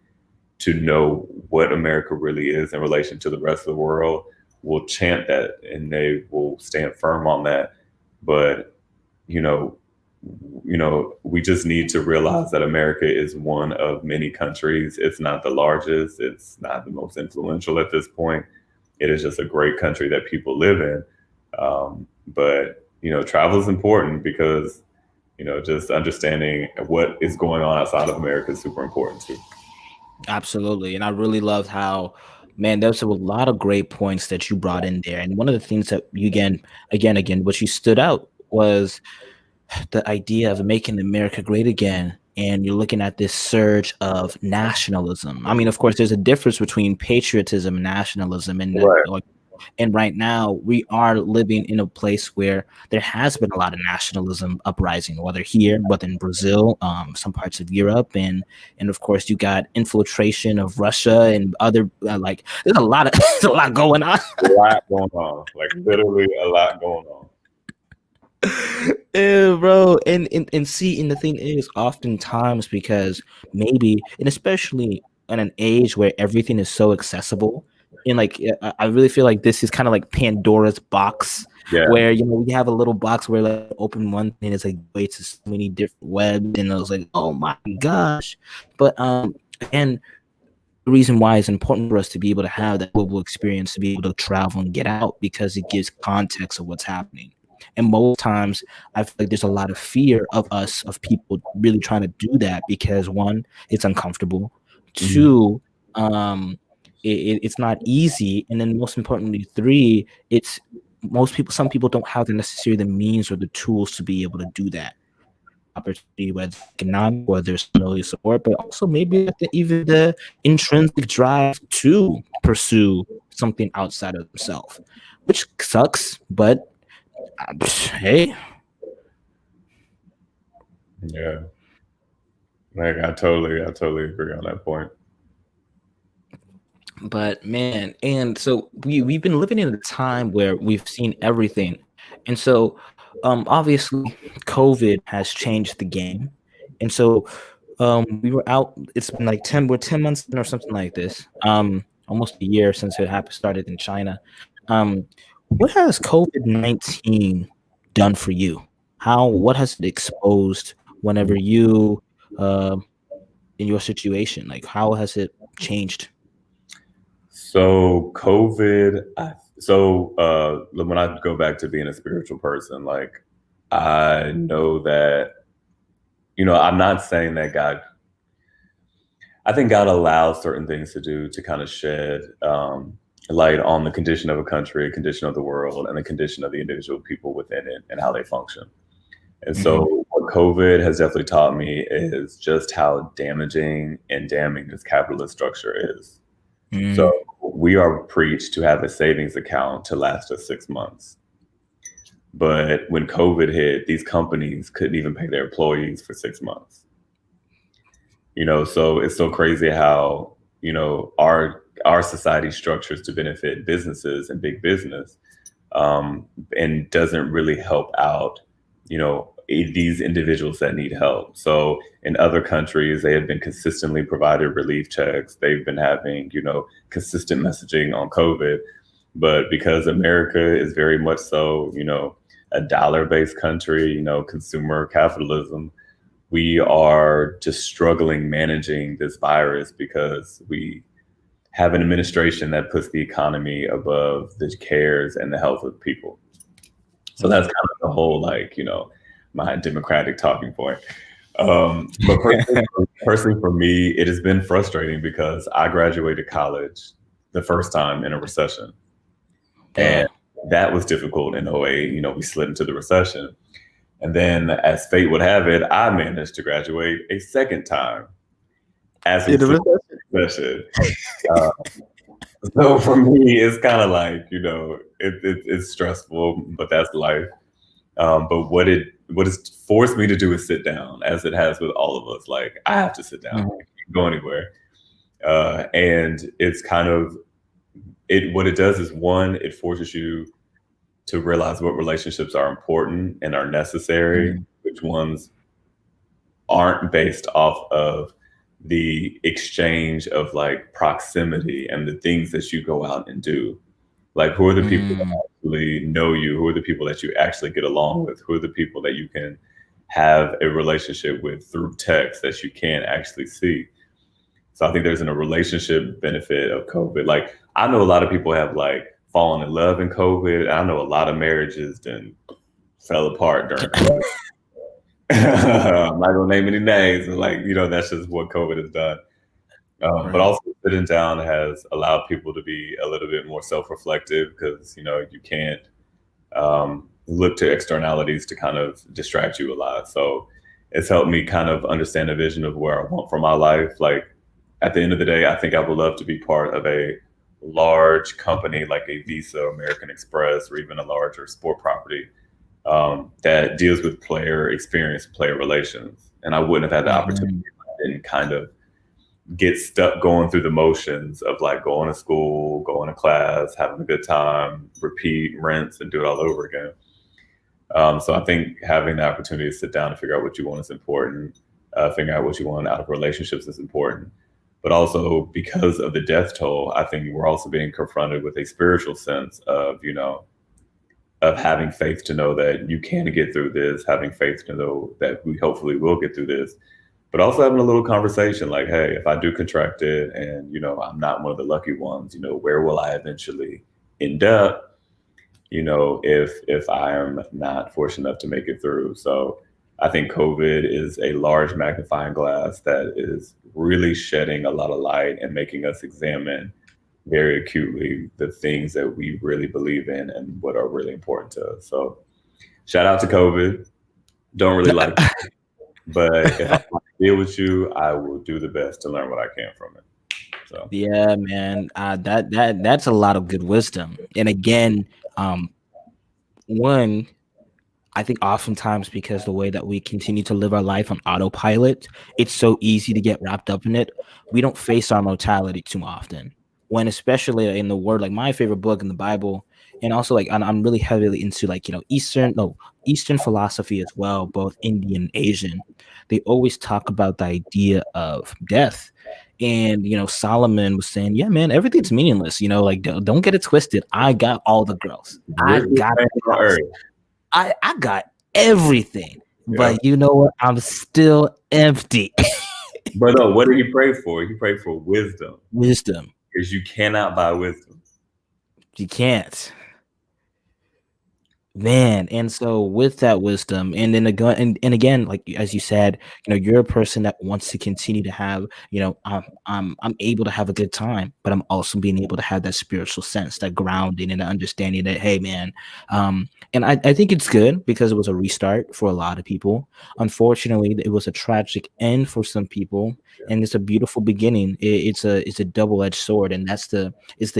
to know what America really is in relation to the rest of the world will chant that and they will stand firm on that. But you know, we just need to realize that America is one of many countries. It's not the largest. It's not the most influential at this point. It is just a great country that people live in. But travel is important because just understanding what is going on outside of America is super important too. Absolutely. And I really loved how, man, there's a lot of great points that you brought in there. And one of the things that you again, what you stood out was the idea of making America great again. And you're looking at this surge of nationalism. I mean, of course, there's a difference between patriotism and nationalism. Right. And right now, we are living in a place where there has been a lot of nationalism uprising, whether here, whether in Brazil, some parts of Europe, and of course, you got infiltration of Russia and other like. There's a lot of there's a lot going on. A lot going on, like literally a lot going on. Yeah, bro. And see, and the thing is, oftentimes because maybe, and especially in an age where everything is so accessible, and like I really feel like this is kind of like Pandora's box, Yeah, where we have a little box where like open one thing, it's like way to so many different webs, and I was like, oh my gosh. But and the reason why it's important for us to be able to have that global experience, to be able to travel and get out, because it gives context of what's happening. And most times, I feel like there's a lot of fear of people really trying to do that because one, it's uncomfortable. mhm. Two, um, it's not easy, and then most importantly, three, it's some people don't have the means or the tools to be able to do that opportunity, whether economic, whether there's family support, but also maybe even the intrinsic drive to pursue something outside of themselves, which sucks. But hey, Yeah. Like I totally agree on that point. but man, and so we've been living in a time where we've seen everything, and so obviously COVID has changed the game, and so we were out. It's been like we're 10 months in or something like this. Almost a year since it happened started in China. Um, what has COVID-19 done for you? What has it exposed whenever you in your situation? Like how has it changed? So COVID, when I go back to being a spiritual person, like I know that, I'm not saying that I think God allows certain things to do to kind of shed light on the condition of a country, condition of the world, and the condition of the individual people within it and how they function. And Mm-hmm. so, what COVID has definitely taught me is just how damaging and damning this capitalist structure is. So, Mm-hmm. we are preached to have a savings account to last us 6 months. But when COVID hit, these companies couldn't even pay their employees for 6 months. So it's so crazy how, our society structures to benefit businesses and big business, and doesn't really help out, these individuals that need help. So in other countries, they have been consistently provided relief checks. They've been having, consistent messaging on COVID. But because America is very much so, a dollar-based country, consumer capitalism, we are just struggling managing this virus because we have an administration that puts the economy above the cares and the health of people. So that's kind of the whole, like, my democratic talking point. But personally for me, it has been frustrating because I graduated college the first time in a recession. And Wow. that was difficult in '08. We slid into the recession. And then, as fate would have it, I managed to graduate a second time as we In the slid recession. into the recession. Uh, so for me, it's kind of like, it's stressful, but that's life. But what it's forced me to do is sit down, as it has with all of us. Like I have to sit down, I can't go anywhere. And it's kind of it. What it does is, one, it forces you to realize what relationships are important and are necessary, Mhm. which ones aren't based off of the exchange of like proximity and the things that you go out and do. Like, who are the people that Mm. actually know you? Who are the people that you actually get along with? Who are the people that you can have a relationship with through text that you can't actually see? So I think there's a relationship benefit of COVID. Like, I know a lot of people have like fallen in love in COVID. I know a lot of marriages then fell apart during COVID. I'm not gonna name any names. Like, that's just what COVID has done. But Right. also, sitting down has allowed people to be a little bit more self-reflective because you can't look to externalities to kind of distract you a lot. So it's helped me kind of understand a vision of where I want for my life. Like at the end of the day, I think I would love to be part of a large company like a Visa, American Express, or even a larger sport property that deals with player experience, player relations. And I wouldn't have had the opportunity Mhm. if I didn't kind of get stuck going through the motions of like going to school, going to class, having a good time, repeat, rinse, and do it all over again. So I think having the opportunity to sit down and figure out what you want is important. Figuring out what you want out of relationships is important. But also because of the death toll, I think we're also being confronted with a spiritual sense of, of having faith to know that you can get through this, having faith to know that we hopefully will get through this, but also having a little conversation like, hey, if I do contract it and, I'm not one of the lucky ones, where will I eventually end up? If I am not fortunate enough to make it through. So I think COVID is a large magnifying glass that is really shedding a lot of light and making us examine very acutely the things that we really believe in and what are really important to us. So shout out to COVID. Don't really like but if I want to deal with you, I will do the best to learn what I can from it. So Yeah, man. That's a lot of good wisdom. And again, one, I think oftentimes because the way that we continue to live our life on autopilot, it's so easy to get wrapped up in it. We don't face our mortality too often. When especially in the word, like my favorite book in the Bible, and also like I'm really heavily into like Eastern philosophy as well, both Indian and Asian. They always talk about the idea of death. And Solomon was saying, "Yeah, man, everything's meaningless. Like don't get it twisted. I got all the girls. I richest got man the on house. earth. I got everything, Yeah. but you know what? I'm still empty." But no, what did he pray for? He prayed for wisdom Wisdom. because you cannot buy wisdom. You can't. Man, and so with that wisdom, and then again, and again, like as you said, you're a person that wants to continue to have, I'm able to have a good time, but I'm also being able to have that spiritual sense, that grounding, and the understanding that, hey, man, and I think it's good because it was a restart for a lot of people. Unfortunately, it was a tragic end for some people, Yeah. and it's a beautiful beginning. It's a double-edged sword, and it's the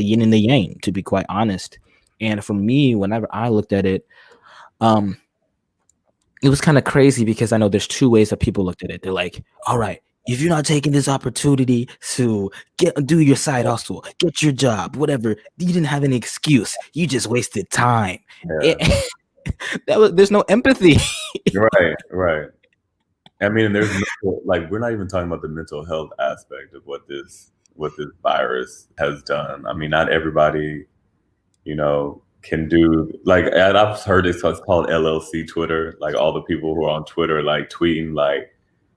yin and the yang, to be quite honest. And for me, whenever I looked at it, um, it was kind of crazy because I know there's two ways that people looked at it. They're like, all right, if you're not taking this opportunity to do your side hustle, get your job, whatever, you didn't have any excuse. You just wasted time. Yeah. It, there's no empathy. Right. Right. I mean, there's like we're not even talking about the mental health aspect of what this virus has done. I mean, not everybody, can do like, and I've heard it's called LLC Twitter. Like all the people who are on Twitter, like tweeting, like,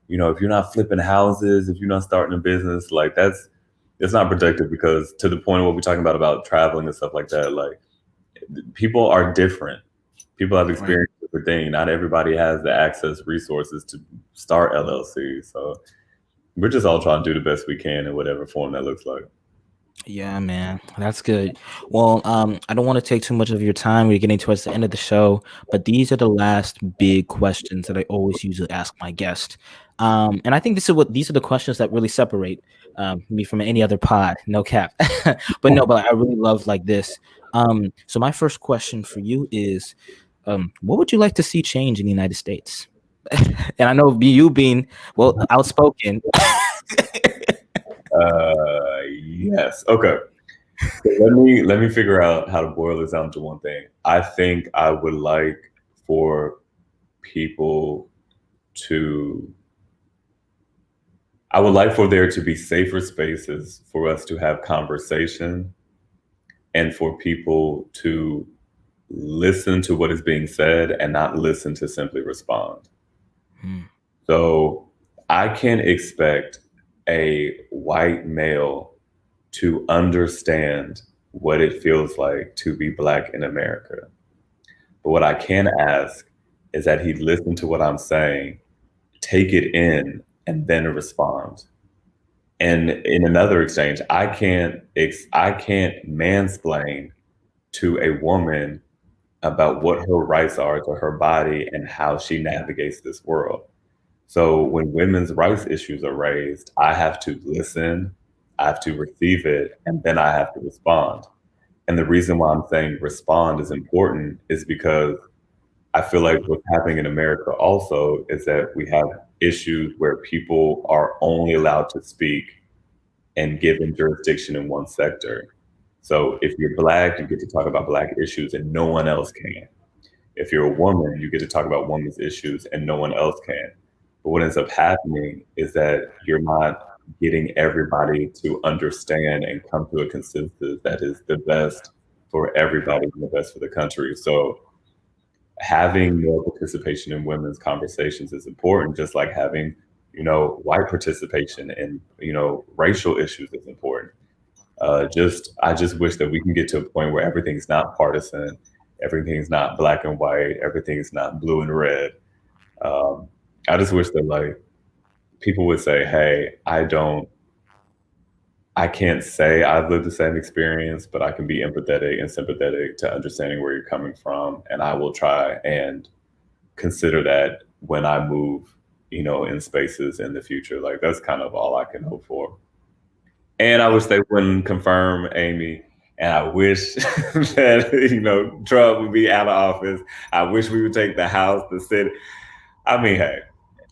if you're not flipping houses, if you're not starting a business, like it's not productive because to the point of what we're talking about traveling and stuff like that, like people are different. People have Right. experienced different things. Not everybody has the access resources to start LLC. So we're just all trying to do the best we can in whatever form that looks like. Yeah, man, that's good. Well, I don't want to take too much of your time. We're getting towards the end of the show, but these are the last big questions that I always usually ask my guest. And I think these are the questions that really separate me from any other pod. No cap, but no, but I really love like this. So my first question for you is, what would you like to see change in the United States? And I know you being outspoken. Yes. Okay. So let me figure out how to boil this down to one thing. I think I would like for people to I would like for there to be safer spaces for us to have conversation and for people to listen to what is being said and not listen to simply respond. Hmm. So I can expect a white male to understand what it feels like to be Black in America. But what I can ask is that he listen to what I'm saying, take it in, and then respond. And in another exchange, I can't mansplain to a woman about what her rights are to her body and how she navigates this world. So when women's rights issues are raised, I have to listen, I have to receive it, and then I have to respond. And the reason why I'm saying respond is important is because I feel like what's happening in America also is that we have issues where people are only allowed to speak and given jurisdiction in one sector. So if you're Black, you get to talk about Black issues and no one else can. If you're a woman, you get to talk about women's issues and no one else can. But what ends up happening is that you're not getting everybody to understand and come to a consensus that is the best for everybody and the best for the country. So having more participation in women's conversations is important, just like having, white participation in, racial issues is important. I just wish that we can get to a point where everything's not partisan, everything's not black and white, everything's not blue and red. Um, I just wish that like people would say, "Hey, I can't say I've lived the same experience, but I can be empathetic and sympathetic to understanding where you're coming from, and I will try and consider that when I move, in spaces in the future." Like that's kind of all I can hope for. And I wish they wouldn't confirm Amy. And I wish that Trump would be out of office. I wish we would take the House, the Senate. I mean, hey,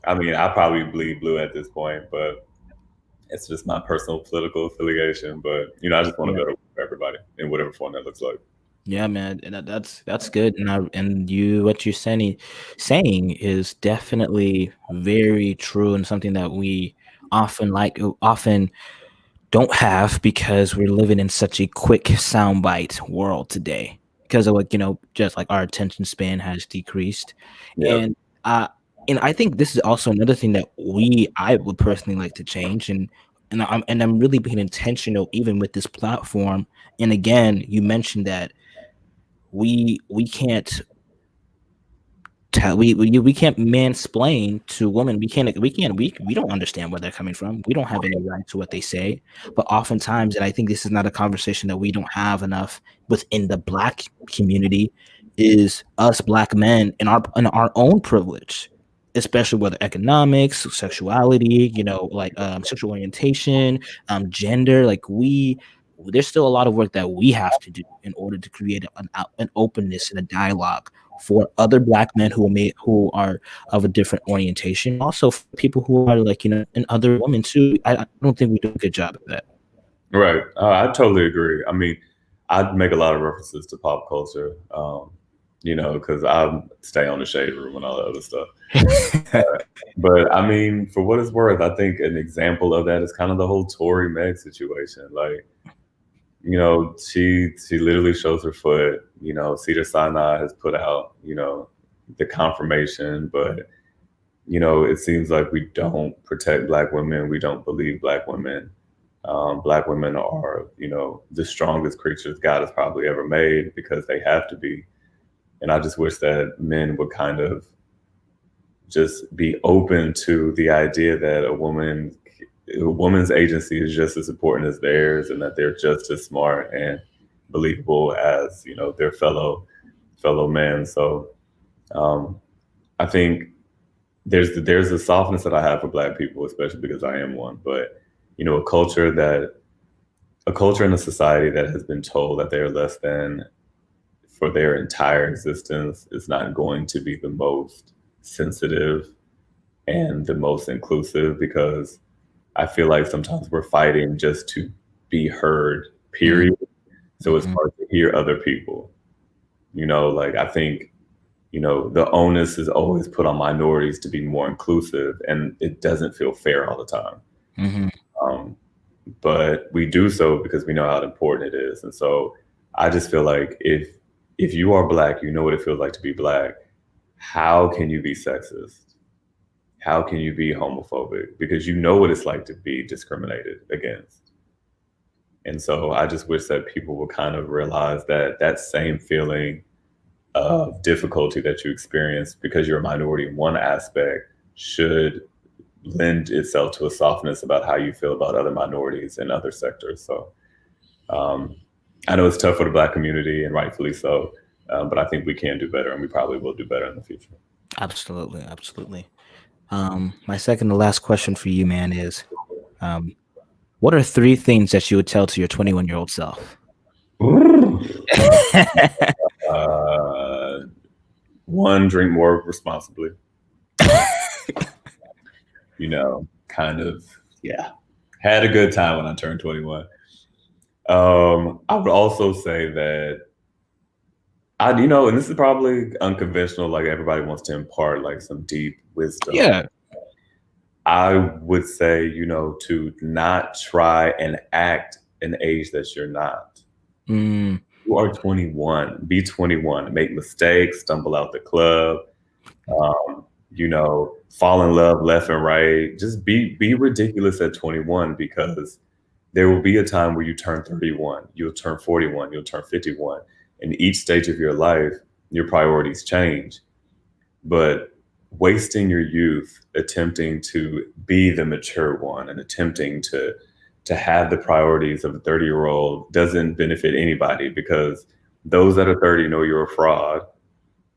I probably bleed blue at this point, but it's just my personal political affiliation. But I just want to Yeah. better for everybody in whatever form that looks like. Yeah, man, and that's good. And you what you're saying is definitely very true and something that we often don't have because we're living in such a quick soundbite world today. Because of just like our attention span has decreased, Yep. and uh, and I think this is also another thing that I would personally like to change, and I'm really being intentional even with this platform. And again, you mentioned that we can't we can't mansplain to women. We don't understand where they're coming from. We don't have any right to what they say. But oftentimes, and I think this is not a conversation that we don't have enough within the Black community, is us Black men in our own privilege, especially whether economics, sexuality, like sexual orientation, gender. Like there's still a lot of work that we have to do in order to create an openness and a dialogue for other Black men who are of a different orientation, also for people who are like and other women too. I don't think we do a good job of that. Right. I totally agree. I mean, I'd make a lot of references to pop culture, because I stay on the shade room and all that other stuff. But I mean, for what it's worth, I think an example of that is kind of the whole Tory Meg situation. Like, she literally shows her foot. Cedar Sinai has put out, the confirmation, but it seems like we don't protect Black women. We don't believe Black women. Black women are, the strongest creatures God has probably ever made because they have to be. And I just wish that men would kind of just be open to the idea that a woman's agency is just as important as theirs, and that they're just as smart and believable as their fellow men. So um, I think there's a softness that I have for Black people, especially because I am one. But a culture in a society that has been told that they're less than for their entire existence is not going to be the most sensitive and the most inclusive, because I feel like sometimes we're fighting just to be heard, period. So it's Mhm. hard to hear other people. Like, I think, the onus is always put on minorities to be more inclusive, and it doesn't feel fair all the time. Mhm. Um, but we do so because we know how important it is. And so I just feel like if you are Black, you know what it feels like to be Black. How can you be sexist? How can you be homophobic? Because you know what it's like to be discriminated against. And so I just wish that people would kind of realize that that same feeling of difficulty that you experience because you're a minority in one aspect should lend itself to a softness about how you feel about other minorities in other sectors. So um, I know it's tough for the Black community, and rightfully so, but I think we can do better, and we probably will do better in the future. Absolutely, absolutely. My second to last question for you, man, is um, what are three things that you would tell to your 21-year-old self? Uh, One, drink more responsibly. Kind of, yeah. Had a good time when I turned 21. I would also say that and this is probably unconventional, like everybody wants to impart like some deep wisdom. Yeah. I would say, to not try and act an age that you're not. Mm, You are 21. Be 21. Make mistakes, stumble out the club, um, fall in love left and right. Just be ridiculous at 21, because there will be a time where you turn 31, you'll turn 41, you'll turn 51. In each stage of your life, your priorities change. But wasting your youth attempting to be the mature one and attempting to have the priorities of a 30-year-old doesn't benefit anybody, because those that are 30 know you're a fraud,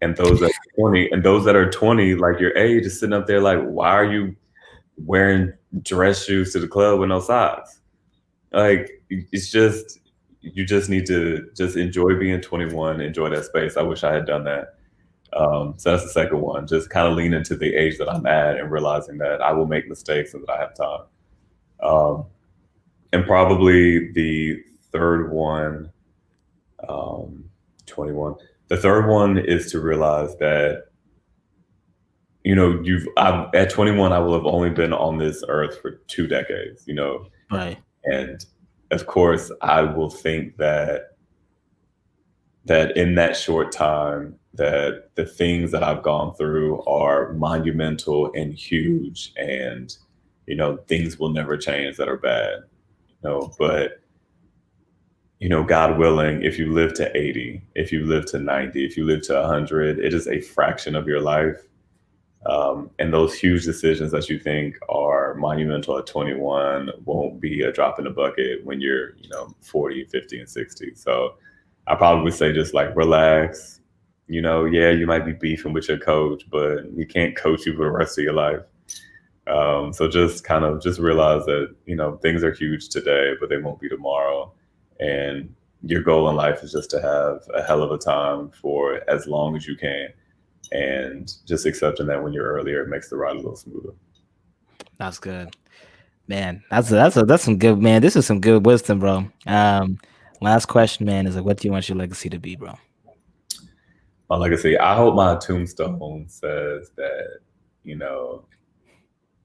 and those that are 20, like your age, is sitting up there like, why are you wearing dress shoes to the club with no socks? like it's just you just need to just enjoy being 21, enjoy that space. I wish I had done that. So that's the second one. Just kind of lean into the age that I'm at and realizing that I will make mistakes and that I have time. Um, and probably the third one, um, 21. The third one is to realize that at 21 I will have only been on this earth for 2 decades. Right. And of course I will think that in that short time that the things that I've gone through are monumental and huge, and things will never change that are bad. But God willing, if you live to 80, if you live to 90, if you live to 100, it is a fraction of your life. And those huge decisions that you think are monumental at 21 won't be a drop in the bucket when you're 40, 50, and 60. So I probably would say just like relax. Yeah, you might be beefing with your coach, but you can't coach you for the rest of your life. So just kind of just realize that things are huge today, but they won't be tomorrow. And your goal in life is just to have a hell of a time for as long as you can, and just accepting that when you're earlier, it makes the ride a little smoother. That's good, man. That's some good, man. This is some good wisdom, bro. Last question, man, is like, what do you want your legacy to be, bro? My legacy, I hope my tombstone says that, you know,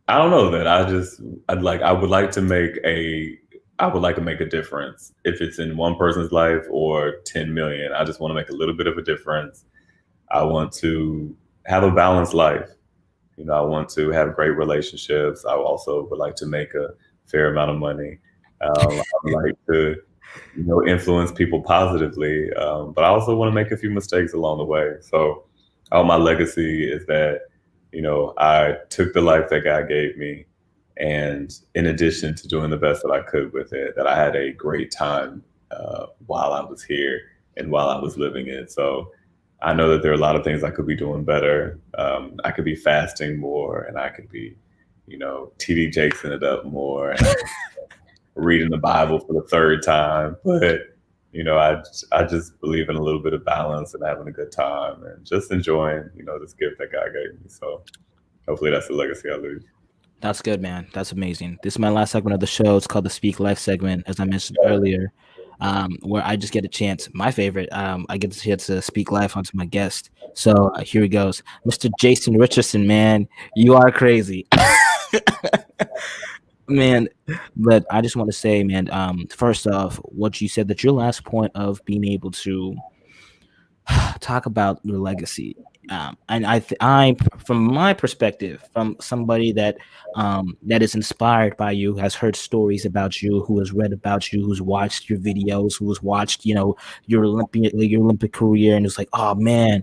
I don't know that I would like to make a difference. If it's in one person's life or 10 million, I just want to make a little bit of a difference. I want to have a balanced life. I want to have great relationships. I also would like to make a fair amount of money. I would like to, influence people positively, but I also want to make a few mistakes along the way. So, my legacy is that, I took the life that God gave me, and in addition to doing the best that I could with it, that I had a great time while I was here and while I was living it. So, I know that there are a lot of things I could be doing better. I could be fasting more, and I could be, TD Jakesing it up more, and reading the Bible for the third time. But I just believe in a little bit of balance and having a good time and just enjoying, this gift that God gave me. So hopefully that's the legacy I leave. That's good, man. That's amazing. This is my last segment of the show. It's called the Speak Life segment, as I mentioned earlier, where I just get a chance. My favorite, I get the chance to speak life onto my guest. So here he goes, Mr. Jason Richardson. Man, you are crazy, man. But I just want to say, man, first off, what you said, that your last point of being able to talk about your legacy. And I, from my perspective, from somebody that is inspired by you, has heard stories about you, who has read about you, who's watched your videos, who's watched, your Olympic career, and is like, oh man,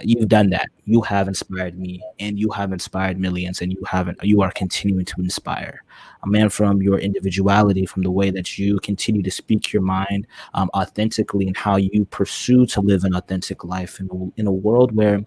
you've done that. You have inspired me, and you have inspired millions, and you are continuing to inspire. A man, from your individuality, from the way that you continue to speak your mind authentically, and how you pursue to live an authentic life in a world where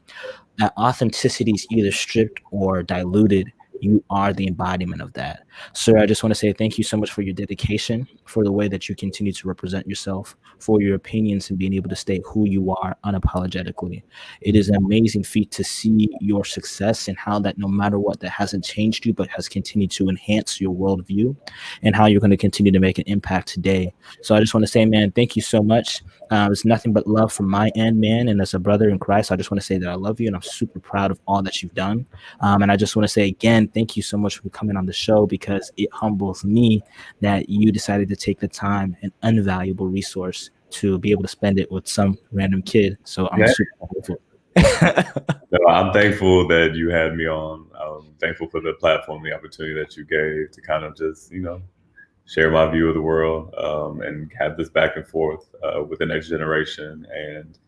that authenticity is either stripped or diluted. You are the embodiment of that. Sir, I just want to say thank you so much for your dedication, for the way that you continue to represent yourself, for your opinions, and being able to state who you are unapologetically. It is an amazing feat to see your success, and how that, no matter what, that hasn't changed you, but has continued to enhance your worldview, and how you're going to continue to make an impact today. So I just want to say, man, thank you so much. It's nothing but love from my end, man. And as a brother in Christ, I just want to say that I love you, and I'm super proud of all that you've done. And I just want to say again, thank you so much for coming on the show, because it humbles me that you decided to take the time, an invaluable resource, to be able to spend it with some random kid. So I'm super grateful. So I'm thankful that you had me on. I'm thankful for the platform, the opportunity that you gave to kind of just, share my view of the world, and have this back and forth with the next generation. And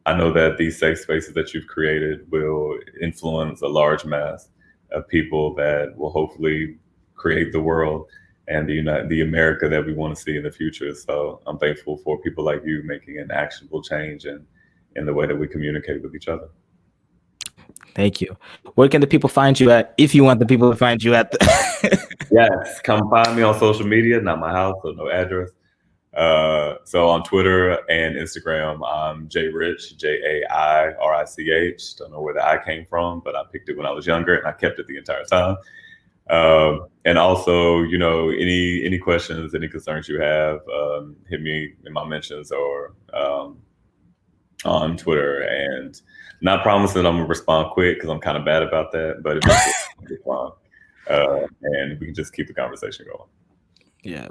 I know that these safe spaces that you've created will influence a large mass of people that will hopefully create the world and the America that we want to see in the future. So I'm thankful for people like you making an actionable change in the way that we communicate with each other. Thank you. Where can the people find you at, if you want the people to find you at? Yes, come find me on social media. Not my house, so no address. So on Twitter and Instagram, I'm JRich, JAIRICH. Don't know where the I came from, but I picked it when I was younger and I kept it the entire time. And also, any questions, any concerns you have, hit me in my mentions or on Twitter. And not promising I'm gonna respond quick because I'm kind of bad about that, but eventually I'll respond. And we can just keep the conversation going. Yeah.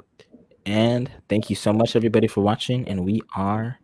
And thank you so much, everybody, for watching. And we are